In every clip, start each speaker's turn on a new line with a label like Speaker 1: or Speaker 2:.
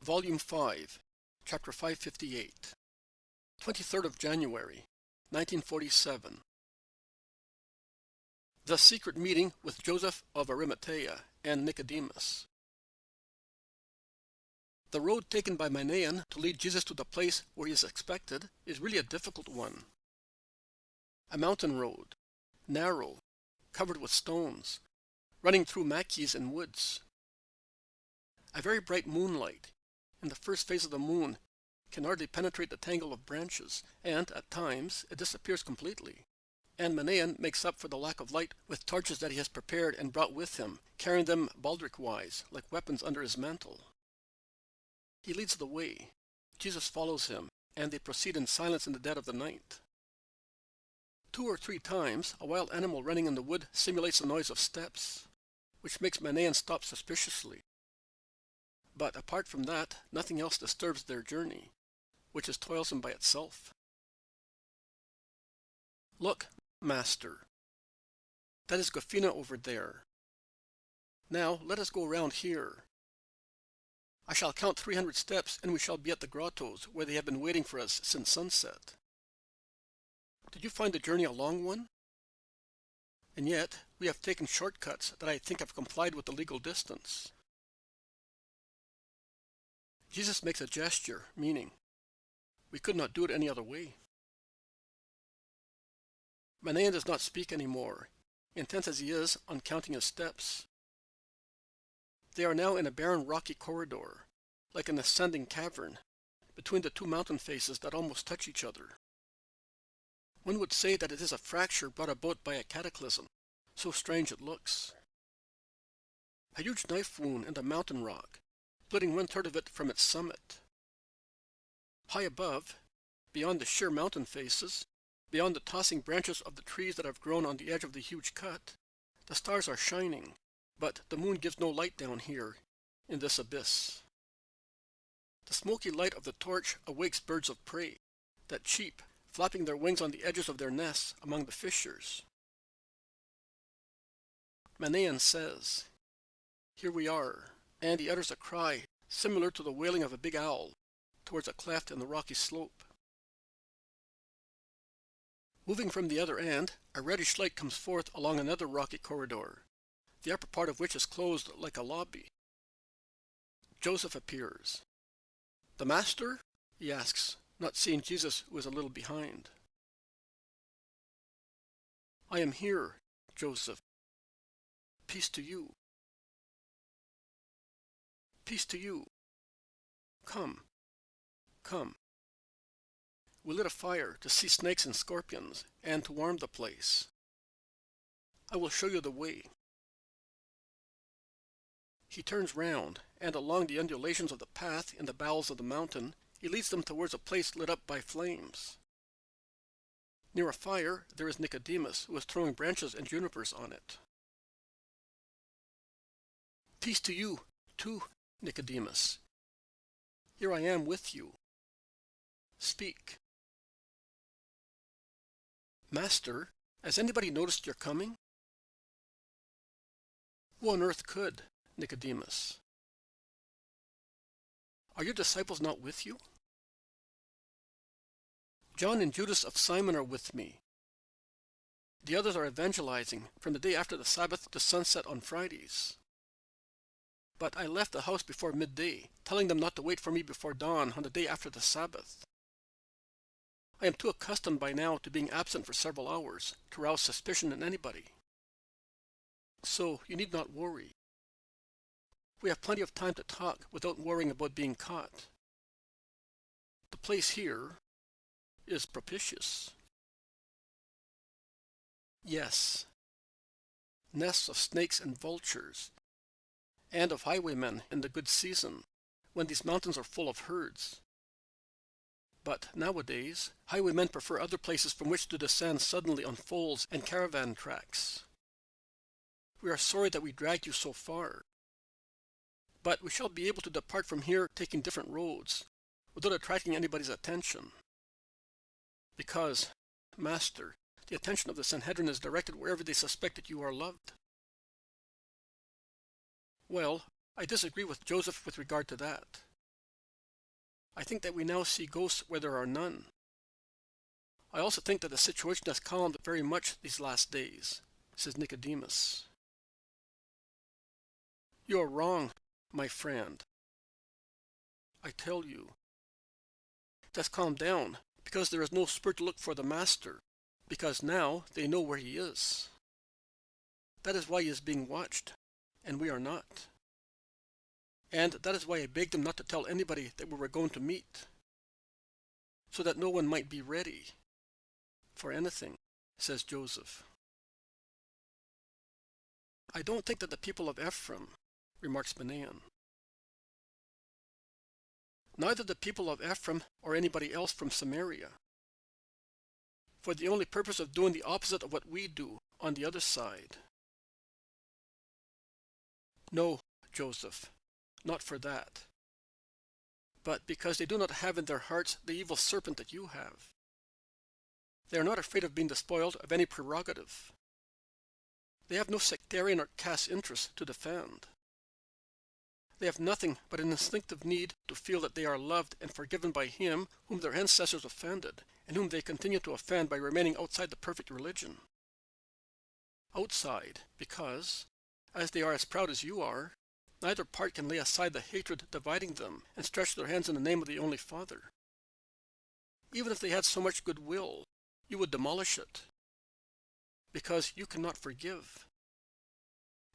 Speaker 1: Volume 5, Chapter 558, 23rd of January, 1947. The Secret Meeting with Joseph of Arimathea and Nicodemus. The road taken by Manaen to lead Jesus to the place where he is expected is really a difficult one. A mountain road, narrow, covered with stones, running through maquis and woods. A very bright moonlight, in the first phase of the moon, can hardly penetrate the tangle of branches, and, at times, it disappears completely. And Manaen makes up for the lack of light with torches that he has prepared and brought with him, carrying them baldric-wise, like weapons under his mantle. He leads the way. Jesus follows him, and they proceed in silence in the dead of the night. 2 or 3 times, a wild animal running in the wood simulates the noise of steps, which makes Manaen stop suspiciously. But apart from that, nothing else disturbs their journey, which is toilsome by itself. Look, Master. That is Gofina over there. Now let us go round here. I shall count 300 steps, and we shall be at the grottos, where they have been waiting for us since sunset. Did you find the journey a long one? And yet, we have taken shortcuts that I think have complied with the legal distance. Jesus makes a gesture, meaning, we could not do it any other way. Manaen does not speak any more, intent as he is on counting his steps. They are now in a barren rocky corridor, like an ascending cavern, between the 2 mountain faces that almost touch each other. One would say that it is a fracture brought about by a cataclysm, so strange it looks. A huge knife wound in the mountain rock, splitting 1/3 of it from its summit. High above, beyond the sheer mountain faces, beyond the tossing branches of the trees that have grown on the edge of the huge cut, the stars are shining, but the moon gives no light down here, in this abyss. The smoky light of the torch awakes birds of prey, that cheep, flapping their wings on the edges of their nests among the fissures. Manaen says, "Here we are," and he utters a cry similar to the wailing of a big owl towards a cleft in the rocky slope. Moving from the other end, a reddish light comes forth along another rocky corridor, the upper part of which is closed like a lobby. Joseph appears. "The Master?" he asks, not seeing Jesus, who is a little behind. "I am here, Joseph. Peace to you." "Peace to you. Come, come." We lit a fire to see snakes and scorpions, and to warm the place. "I will show you the way." He turns round, and along the undulations of the path in the bowels of the mountain, he leads them towards a place lit up by flames. Near a fire, there is Nicodemus, who is throwing branches and junipers on it. "Peace to you, too, Nicodemus. Here I am with you. Speak." "Master, has anybody noticed your coming?" "Who on earth could, Nicodemus?" "Are your disciples not with you?" "John and Judas of Simon are with me. The others are evangelizing from the day after the Sabbath to sunset on Fridays. But I left the house before midday, telling them not to wait for me before dawn on the day after the Sabbath. I am too accustomed by now to being absent for several hours to rouse suspicion in anybody. So you need not worry. We have plenty of time to talk without worrying about being caught. The place here is propitious." "Yes. Nests of snakes and vultures, and of highwaymen in the good season, when these mountains are full of herds. But nowadays, highwaymen prefer other places from which to descend suddenly on foals and caravan tracks. We are sorry that we dragged you so far. But we shall be able to depart from here taking different roads, without attracting anybody's attention. Because, Master, the attention of the Sanhedrin is directed wherever they suspect that you are loved." "Well, I disagree with Joseph with regard to that. I think that we now see ghosts where there are none. I also think that the situation has calmed very much these last days, says Nicodemus. You are wrong, my friend. I tell you, it has calmed down because there is no spirit to look for the Master, because now they know where he is. That is why he is being watched, and we are not. And that is why I begged them not to tell anybody that we were going to meet, so that no one might be ready for anything, says Joseph. I don't think that the people of Ephraim, remarks Manaen. Neither the people of Ephraim or anybody else from Samaria, for the only purpose of doing the opposite of what we do on the other side. No, Joseph, not for that, but because they do not have in their hearts the evil serpent that you have. They are not afraid of being despoiled of any prerogative. They have no sectarian or caste interest to defend. They have nothing but an instinctive need to feel that they are loved and forgiven by him whom their ancestors offended, and whom they continue to offend by remaining outside the perfect religion. Outside, because, as they are as proud as you are, neither part can lay aside the hatred dividing them and stretch their hands in the name of the only Father. Even if they had so much goodwill, you would demolish it, because you cannot forgive.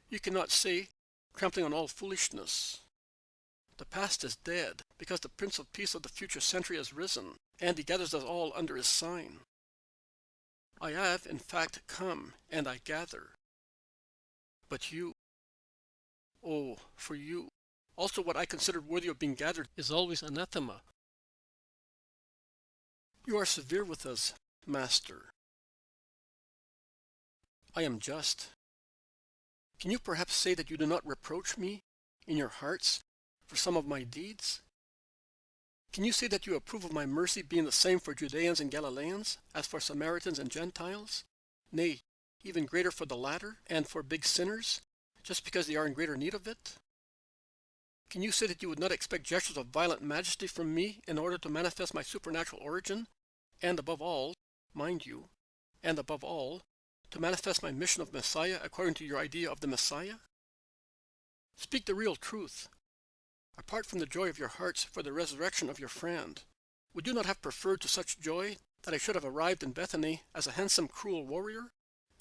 Speaker 1: You cannot say, trampling on all foolishness, the past is dead, because the Prince of Peace of the future century has risen, and he gathers us all under his sign. I have, in fact, come, and I gather. But you, oh, for you, also what I consider worthy of being gathered is always anathema. You are severe with us, Master. I am just. Can you perhaps say that you do not reproach me, in your hearts, for some of my deeds? Can you say that you approve of my mercy being the same for Judeans and Galileans, as for Samaritans and Gentiles? Nay, even greater for the latter, and for big sinners, just because they are in greater need of it? Can you say that you would not expect gestures of violent majesty from me in order to manifest my supernatural origin, and above all, mind you, and above all, to manifest my mission of Messiah according to your idea of the Messiah? Speak the real truth. Apart from the joy of your hearts for the resurrection of your friend, would you not have preferred to such joy that I should have arrived in Bethany as a handsome, cruel warrior,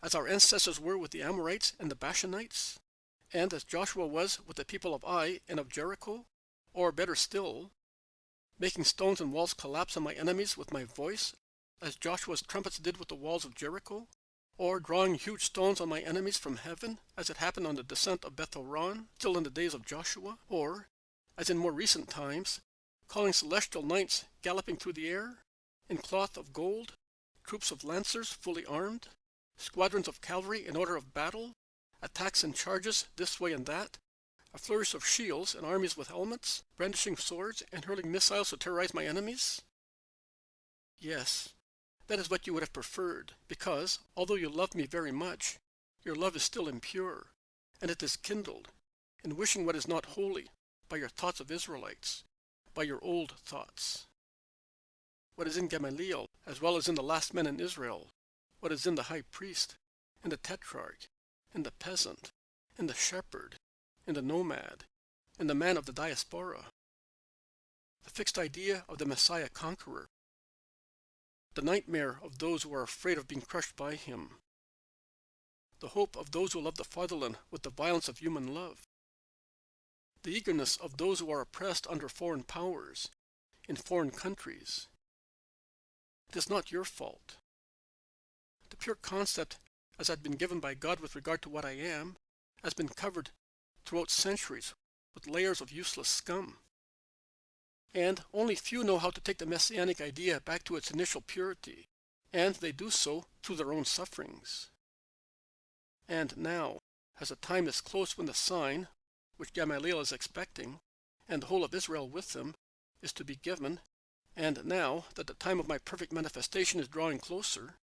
Speaker 1: as our ancestors were with the Amorites and the Bashanites, and as Joshua was with the people of Ai and of Jericho, or better still, making stones and walls collapse on my enemies with my voice, as Joshua's trumpets did with the walls of Jericho, or drawing huge stones on my enemies from heaven, as it happened on the descent of Beth-horon, still in the days of Joshua, or, as in more recent times, calling celestial knights galloping through the air, in cloth of gold, troops of lancers fully armed, squadrons of cavalry in order of battle, attacks and charges this way and that, a flourish of shields and armies with helmets, brandishing swords and hurling missiles to terrorize my enemies? Yes, that is what you would have preferred, because, although you love me very much, your love is still impure, and it is kindled, in wishing what is not holy, by your thoughts of Israelites, by your old thoughts. What is in Gamaliel, as well as in the last men in Israel, what is in the high priest, in the tetrarch, in the peasant, in the shepherd, in the nomad, in the man of the diaspora. The fixed idea of the Messiah conqueror, the nightmare of those who are afraid of being crushed by him, the hope of those who love the fatherland with the violence of human love, the eagerness of those who are oppressed under foreign powers, in foreign countries. It is not your fault. The pure concept, as had been given by God with regard to what I am, has been covered throughout centuries with layers of useless scum. And only few know how to take the messianic idea back to its initial purity, and they do so through their own sufferings. And now, as the time is close when the sign, which Gamaliel is expecting, and the whole of Israel with him, is to be given, and now that the time of my perfect manifestation is drawing closer,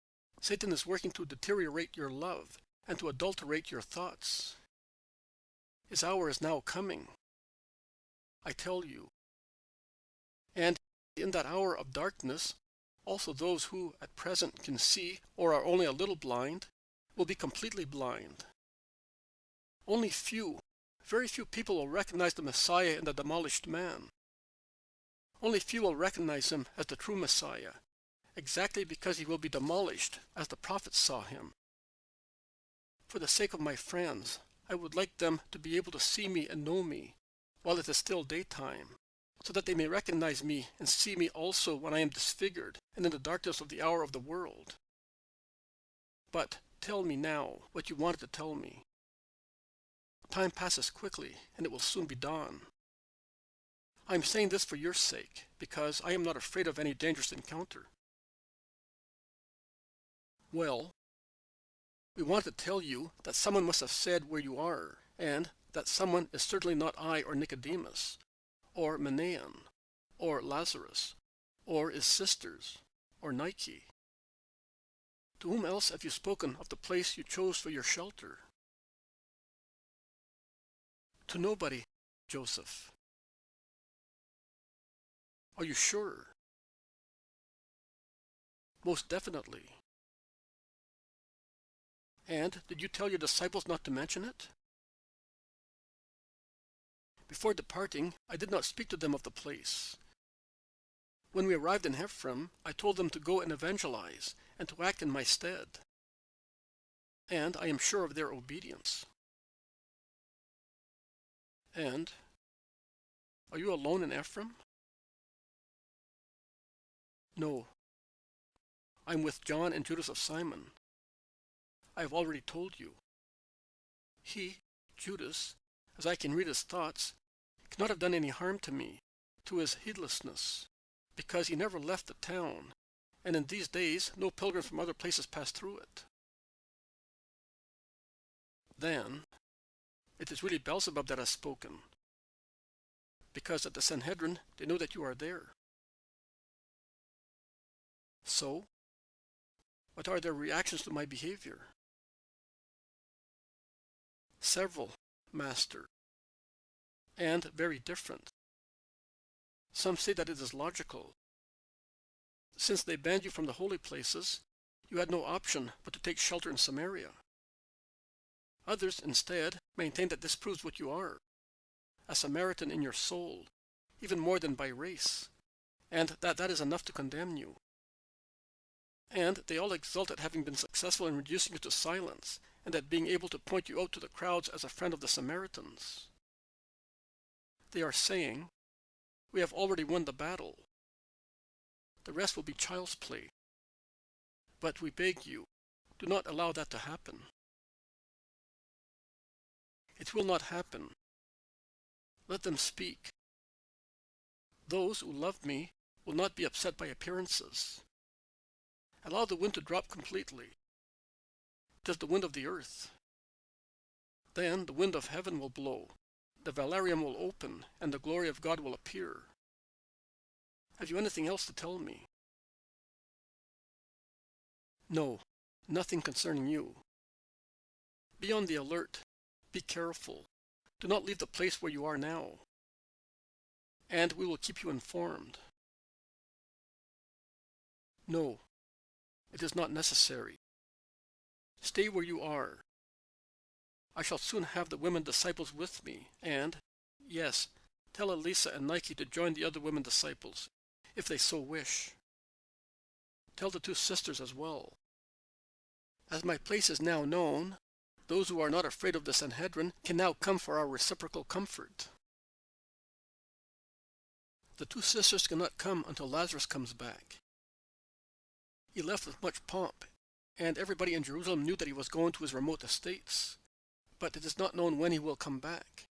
Speaker 1: Satan is working to deteriorate your love and to adulterate your thoughts. His hour is now coming. I tell you, And in that hour of darkness, also those who at present can see or are only a little blind will be completely blind. Only few, very few people will recognize the Messiah in the demolished man. Only few will recognize him as the true Messiah, exactly because he will be demolished as the prophets saw him. For the sake of my friends, I would like them to be able to see me and know me while it is still daytime, so that they may recognize me and see me also when I am disfigured and in the darkness of the hour of the world. But tell me now what you wanted to tell me. Time passes quickly, and it will soon be dawn. I am saying this for your sake, because I am not afraid of any dangerous encounter. Well, we want to tell you that someone must have said where you are, and that someone is certainly not I or Nicodemus, or Manaen, or Lazarus, or his sisters, or Nike. To whom else have you spoken of the place you chose for your shelter? To nobody, Joseph. Are you sure? Most definitely. And did you tell your disciples not to mention it? Before departing, I did not speak to them of the place. When we arrived in Ephraim, I told them to go and evangelize, and to act in my stead. And I am sure of their obedience. And, are you alone in Ephraim? No. I am with John and Judas of Simon. I have already told you. He, Judas, as I can read his thoughts, cannot have done any harm to me, to his heedlessness, because he never left the town, and in these days no pilgrims from other places pass through it. Then, it is really Beelzebub that has spoken, because at the Sanhedrin they know that you are there. So, what are their reactions to my behavior? Several, Master, and very different. Some say that it is logical. Since they banned you from the holy places, you had no option but to take shelter in Samaria. Others, instead, maintain that this proves what you are, a Samaritan in your soul, even more than by race, and that is enough to condemn you. And they all exult at having been successful in reducing you to silence, and at being able to point you out to the crowds as a friend of the Samaritans. They are saying, "We have already won the battle. The rest will be child's play. But we beg you, do not allow that to happen." It will not happen. Let them speak. Those who love me will not be upset by appearances. Allow the wind to drop completely. It is the wind of the earth. Then the wind of heaven will blow, the valerium will open, and the glory of God will appear. Have you anything else to tell me? No, nothing concerning you. Be on the alert. Be careful. Do not leave the place where you are now. And we will keep you informed. No, it is not necessary. Stay where you are. I shall soon have the women disciples with me, and, yes, tell Elisa and Nike to join the other women disciples, if they so wish. Tell the two sisters as well. As my place is now known, those who are not afraid of the Sanhedrin can now come for our reciprocal comfort. The two sisters cannot come until Lazarus comes back. He left with much pomp, and everybody in Jerusalem knew that he was going to his remote estates. But it is not known when he will come back.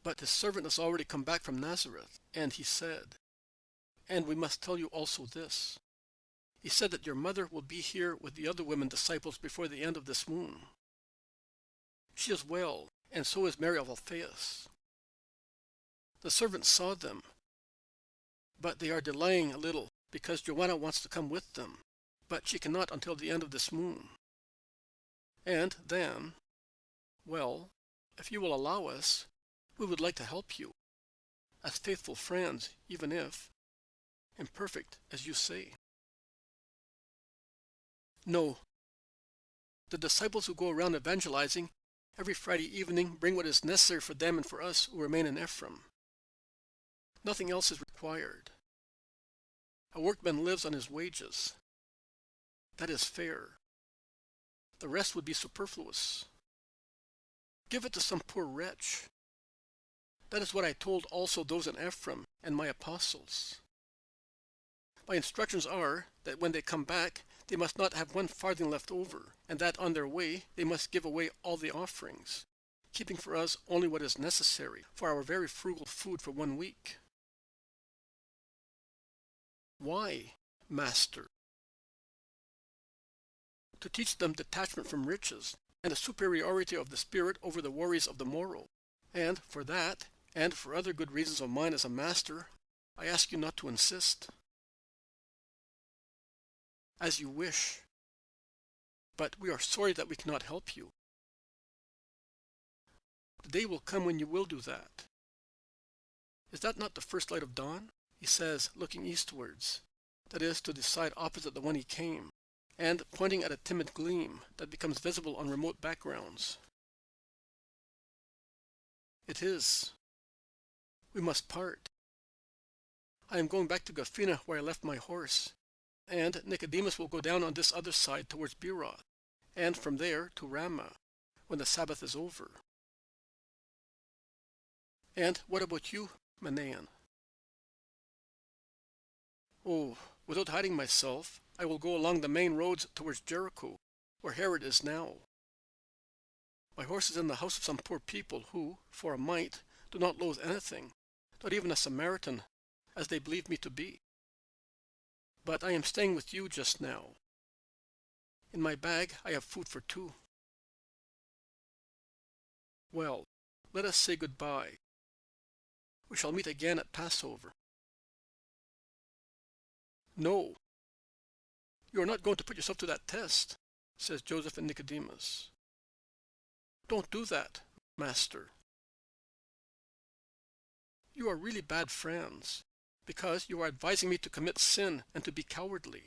Speaker 1: But his servant has already come back from Nazareth, and he said, and we must tell you also this. He said that your mother will be here with the other women disciples before the end of this moon. She is well, and so is Mary of Alphaeus. The servant saw them, but they are delaying a little because Joanna wants to come with them, but she cannot until the end of this moon. And then, well, if you will allow us, we would like to help you. as faithful friends, even if imperfect, as you say. No, the disciples who go around evangelizing every Friday evening bring what is necessary for them and for us who remain in Ephraim. Nothing else is required. A workman lives on his wages. That is fair. The rest would be superfluous. Give it to some poor wretch. That is what I told also those in Ephraim and my apostles. My instructions are that when they come back, they must not have one farthing left over, and that on their way they must give away all the offerings, keeping for us only what is necessary for our very frugal food for 1 week. Why, Master? To teach them detachment from riches, and the superiority of the spirit over the worries of the morrow. And for that, and for other good reasons of mine as a master, I ask you not to insist. As you wish. But we are sorry that we cannot help you. The day will come when you will do that. Is that not the first light of dawn? He says, looking eastwards, that is, to the side opposite the one he came, and pointing at a timid gleam that becomes visible on remote backgrounds. It is. We must part. I am going back to Gafina where I left my horse, and Nicodemus will go down on this other side towards Beeroth, and from there to Ramah, when the Sabbath is over. And what about you, Manaen? Oh, without hiding myself, I will go along the main roads towards Jericho, where Herod is now. My horse is in the house of some poor people who, for a mite, do not loathe anything, not even a Samaritan, as they believe me to be. But I am staying with you just now. In my bag I have food for 2. Well, let us say goodbye. We shall meet again at Passover. No, you are not going to put yourself to that test, says Joseph and Nicodemus. Don't do that, Master. You are really bad friends, because you are advising me to commit sin and to be cowardly.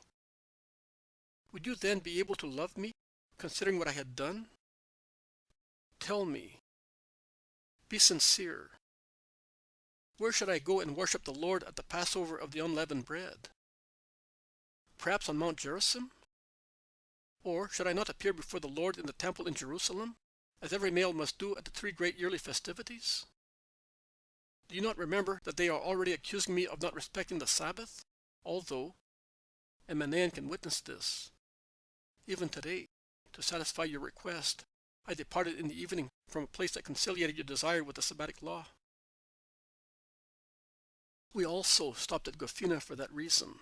Speaker 1: Would you then be able to love me, considering what I had done? Tell me. Be sincere. Where should I go and worship the Lord at the Passover of the unleavened bread? Perhaps on Mount Gerizim? Or should I not appear before the Lord in the temple in Jerusalem, as every male must do at the 3 great yearly festivities? Do you not remember that they are already accusing me of not respecting the Sabbath? Although, and Manaen can witness this, even today, to satisfy your request, I departed in the evening from a place that conciliated your desire with the Sabbatic law. We also stopped at Gafina for that reason.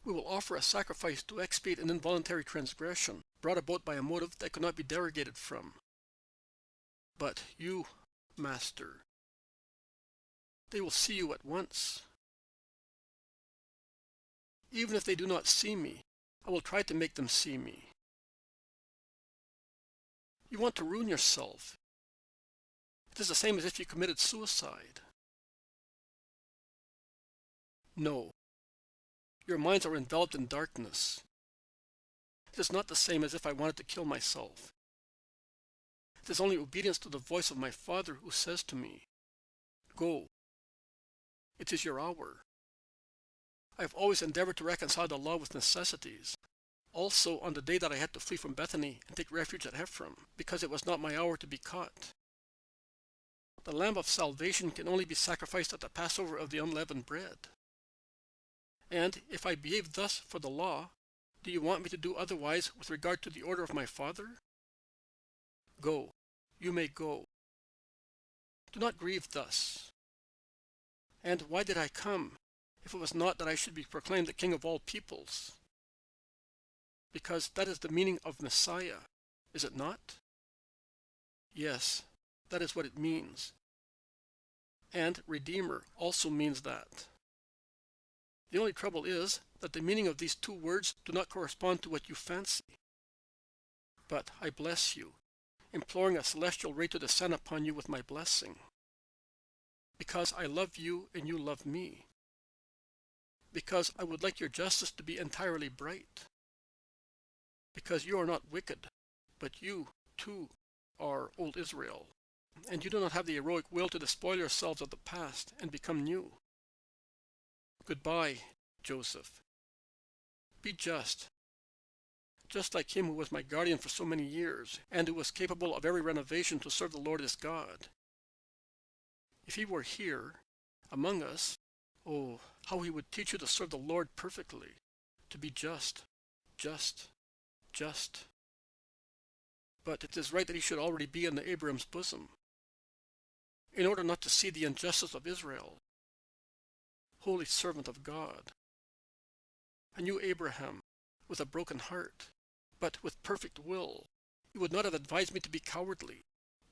Speaker 1: We will offer a sacrifice to expiate an involuntary transgression brought about by a motive that could not be derogated from. But you, Master, they will see you at once. Even if they do not see me, I will try to make them see me. You want to ruin yourself. It is the same as if you committed suicide. No. Your minds are enveloped in darkness. It is not the same as if I wanted to kill myself. It is only obedience to the voice of my Father who says to me, "Go. It is your hour." I have always endeavored to reconcile the law with necessities. Also on the day that I had to flee from Bethany and take refuge at Ephraim, because it was not my hour to be caught. The lamb of salvation can only be sacrificed at the Passover of the unleavened bread. And if I behave thus for the law, do you want me to do otherwise with regard to the order of my Father? Go, you may go. Do not grieve thus. And why did I come, if it was not that I should be proclaimed the King of all peoples? Because that is the meaning of Messiah, is it not? Yes, that is what it means. And Redeemer also means that. The only trouble is that the meaning of these 2 words do not correspond to what you fancy. But I bless you, imploring a celestial ray to descend upon you with my blessing. because I love you and you love me, because I would like your justice to be entirely bright, because you are not wicked, but you, too, are old Israel, and you do not have the heroic will to despoil yourselves of the past and become new. Goodbye, Joseph. Be just like him who was my guardian for so many years, and who was capable of every renovation to serve the Lord his God. If he were here, among us, oh, how he would teach you to serve the Lord perfectly, to be just. But it is right that he should already be in Abraham's bosom, in order not to see the injustice of Israel. Holy servant of God. And you, Abraham, with a broken heart, but with perfect will, he would not have advised me to be cowardly,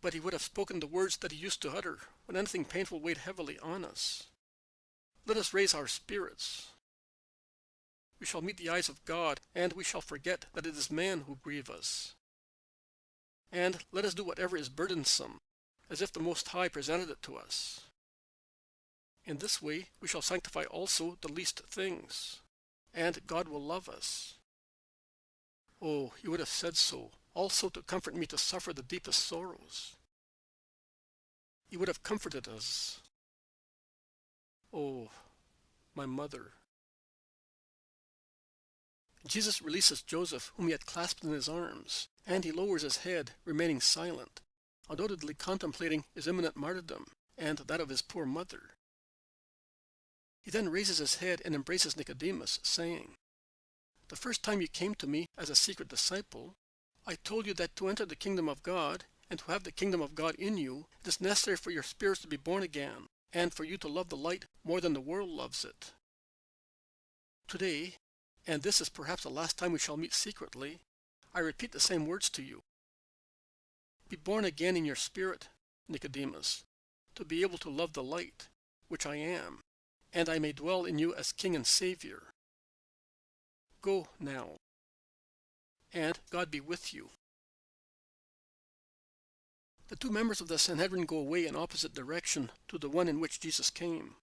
Speaker 1: but he would have spoken the words that he used to utter when anything painful weighed heavily on us. Let us raise our spirits. We shall meet the eyes of God, and we shall forget that it is man who grieve us. And let us do whatever is burdensome, as if the Most High presented it to us. In this way we shall sanctify also the least things, and God will love us. Oh, he would have said so, also to comfort me to suffer the deepest sorrows. He would have comforted us. Oh, my mother. Jesus releases Joseph, whom he had clasped in his arms, and he lowers his head, remaining silent, undoubtedly contemplating his imminent martyrdom, and that of his poor mother. He then raises his head and embraces Nicodemus, saying, "The first time you came to me as a secret disciple, I told you that to enter the kingdom of God, and to have the kingdom of God in you, it is necessary for your spirits to be born again, and for you to love the light more than the world loves it. Today, and this is perhaps the last time we shall meet secretly, I repeat the same words to you. Be born again in your spirit, Nicodemus, to be able to love the light, which I am, and I may dwell in you as King and Savior. Go now, and God be with you." The two members of the Sanhedrin go away in opposite direction to the one in which Jesus came.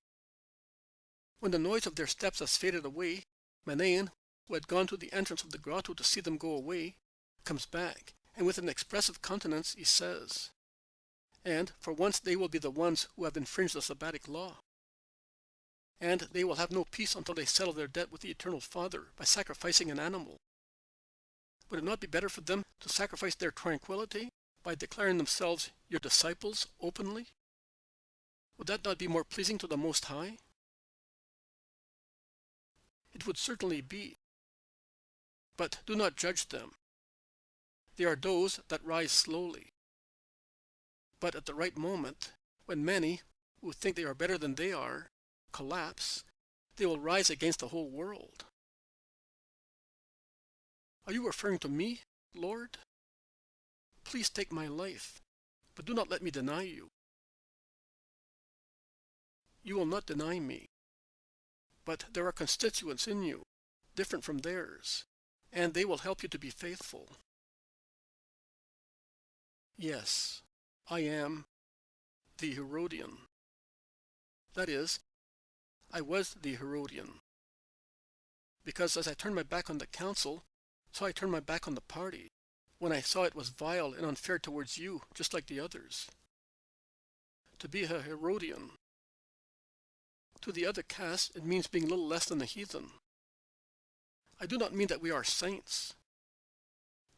Speaker 1: When the noise of their steps has faded away, Manaen, who had gone to the entrance of the grotto to see them go away, comes back, and with an expressive countenance he says, "And for once they will be the ones who have infringed the Sabbatic law. And they will have no peace until they settle their debt with the Eternal Father by sacrificing an animal. Would it not be better for them to sacrifice their tranquility by declaring themselves your disciples openly? Would that not be more pleasing to the Most High?" It would certainly be. But do not judge them. They are does that rise slowly. But at the right moment, when many, who think they are better than they are, collapse, they will rise against the whole world. Are you referring to me, Lord? Please take my life, but do not let me deny you. You will not deny me. But there are constituents in you, different from theirs, and they will help you to be faithful. Yes, I am the Herodian. That is, I was the Herodian. Because as I turned my back on the council, so I turned my back on the party, when I saw it was vile and unfair towards you, just like the others. To be a Herodian. To the other caste, it means being little less than the heathen. I do not mean that we are saints.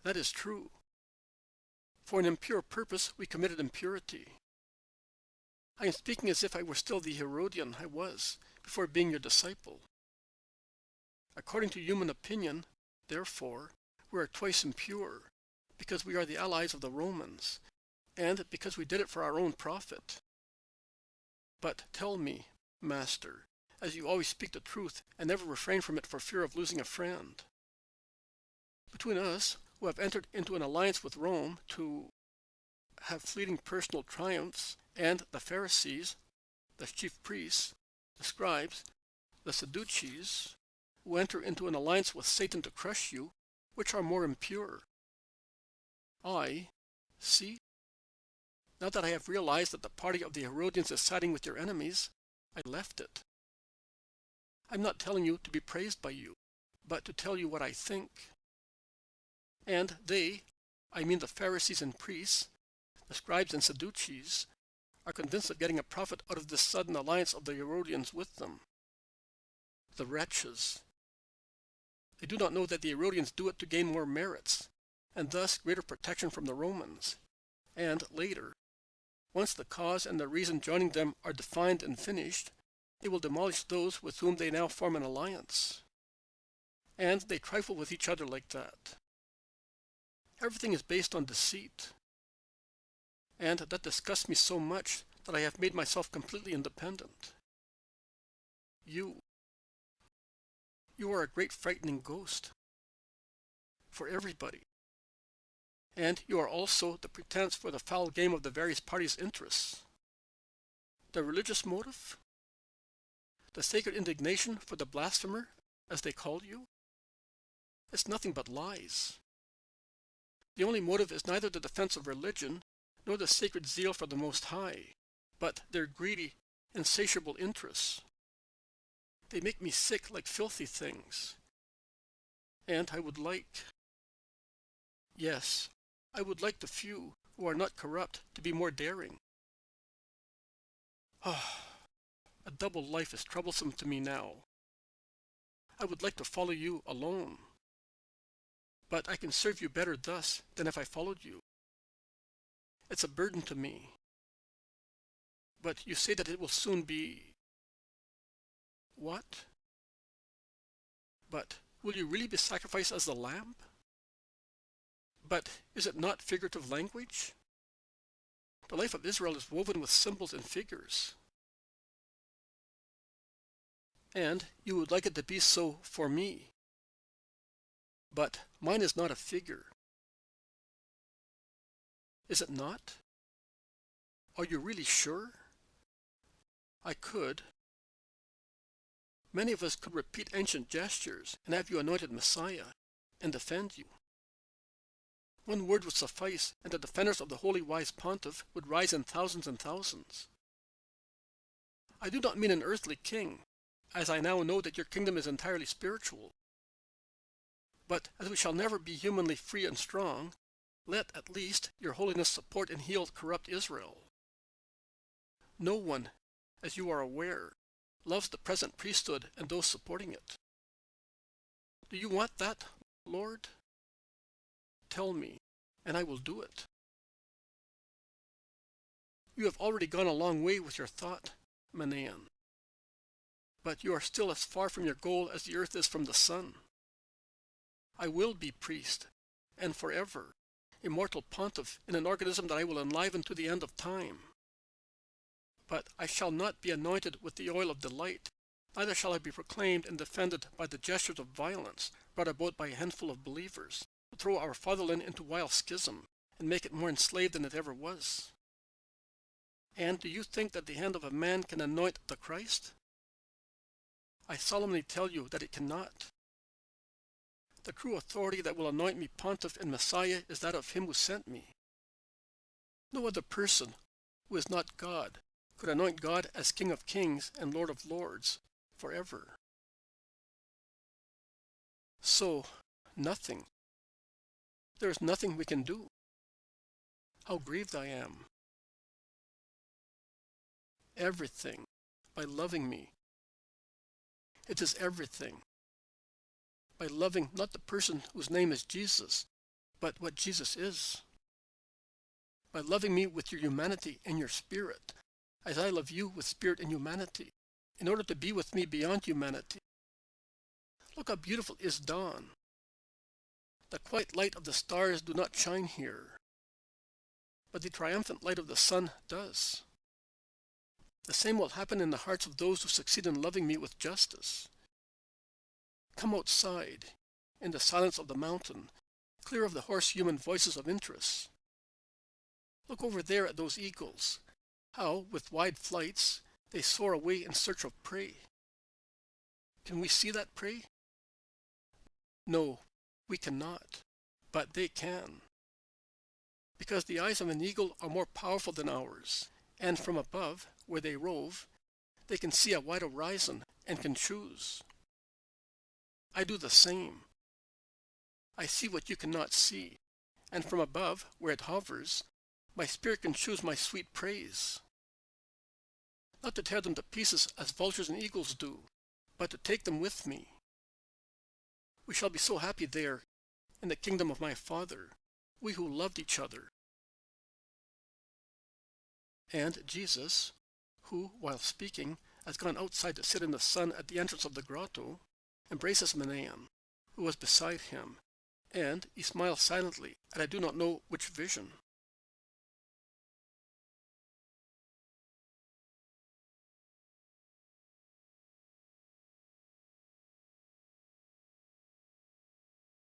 Speaker 1: That is true. For an impure purpose, we committed impurity. I am speaking as if I were still the Herodian I was before being your disciple. According to human opinion, therefore, we are twice impure, because we are the allies of the Romans, and because we did it for our own profit. But tell me, Master, as you always speak the truth and never refrain from it for fear of losing a friend. Between us, who have entered into an alliance with Rome to have fleeting personal triumphs, and the Pharisees, the chief priests, the scribes, the Sadducees, who enter into an alliance with Satan to crush you, which are more impure? I, see, Now that I have realized that the party of the Herodians is siding with your enemies, I left it. I'm not telling you to be praised by you, but to tell you what I think. And they, I mean the Pharisees and priests, the scribes and Sadducees, are convinced of getting a profit out of this sudden alliance of the Herodians with them. The wretches! They do not know that the Herodians do it to gain more merits, and thus greater protection from the Romans. And later, once the cause and the reason joining them are defined and finished, they will demolish those with whom they now form an alliance. And they trifle with each other like that. Everything is based on deceit. And that disgusts me so much that I have made myself completely independent. You are a great frightening ghost. For everybody. And you are also the pretense for the foul game of the various parties' interests. The religious motive? The sacred indignation for the blasphemer, as they called you? It's nothing but lies. The only motive is neither the defense of religion, nor the sacred zeal for the Most High, but their greedy, insatiable interests. They make me sick like filthy things. And I would like, yes, I would like the few who are not corrupt to be more daring. A double life is troublesome to me now. I would like to follow you alone. But I can serve you better thus than if I followed you. It's a burden to me. But you say that it will soon be... What? But will you really be sacrificed as the lamb? But is it not figurative language? The life of Israel is woven with symbols and figures. And you would like it to be so for me. But mine is not a figure. Is it not? Are you really sure? I could. Many of us could repeat ancient gestures and have you anointed Messiah and defend you. One word would suffice, and the defenders of the holy wise pontiff would rise in thousands and thousands. I do not mean an earthly king, as I now know that your kingdom is entirely spiritual. But as we shall never be humanly free and strong, let at least your holiness support and heal corrupt Israel. No one, as you are aware, loves the present priesthood and those supporting it. Do you want that, Lord? Tell me, and I will do it. You have already gone a long way with your thought, Manaen. But you are still as far from your goal as the earth is from the sun. I will be priest, and forever, immortal pontiff in an organism that I will enliven to the end of time. But I shall not be anointed with the oil of delight, neither shall I be proclaimed and defended by the gestures of violence brought about by a handful of believers, to throw our fatherland into wild schism, and make it more enslaved than it ever was. And do you think that the hand of a man can anoint the Christ? I solemnly tell you that it cannot. The true authority that will anoint me pontiff and Messiah is that of him who sent me. No other person, who is not God, could anoint God as King of Kings and Lord of Lords, forever. So, nothing. There is nothing we can do. How grieved I am. Everything, by loving me. It is everything. By loving not the person whose name is Jesus, but what Jesus is. By loving me with your humanity and your spirit, as I love you with spirit and humanity, in order to be with me beyond humanity. Look how beautiful is dawn. The quiet light of the stars do not shine here, but the triumphant light of the sun does. The same will happen in the hearts of those who succeed in loving me with justice. Come outside, in the silence of the mountain, clear of the hoarse human voices of interest. Look over there at those eagles, how, with wide flights, they soar away in search of prey. Can we see that prey? No, we cannot, but they can. because the eyes of an eagle are more powerful than ours, and from above, where they rove, they can see a wide horizon and can choose. I do the same. I see what you cannot see, and from above, where it hovers, my spirit can choose my sweet praise. Not to tear them to pieces as vultures and eagles do, but to take them with me. We shall be so happy there, in the kingdom of my Father, we who loved each other. And Jesus, who, while speaking, has gone outside to sit in the sun at the entrance of the grotto, embraces Manaen, who was beside him, and he smiles silently at I do not know which vision.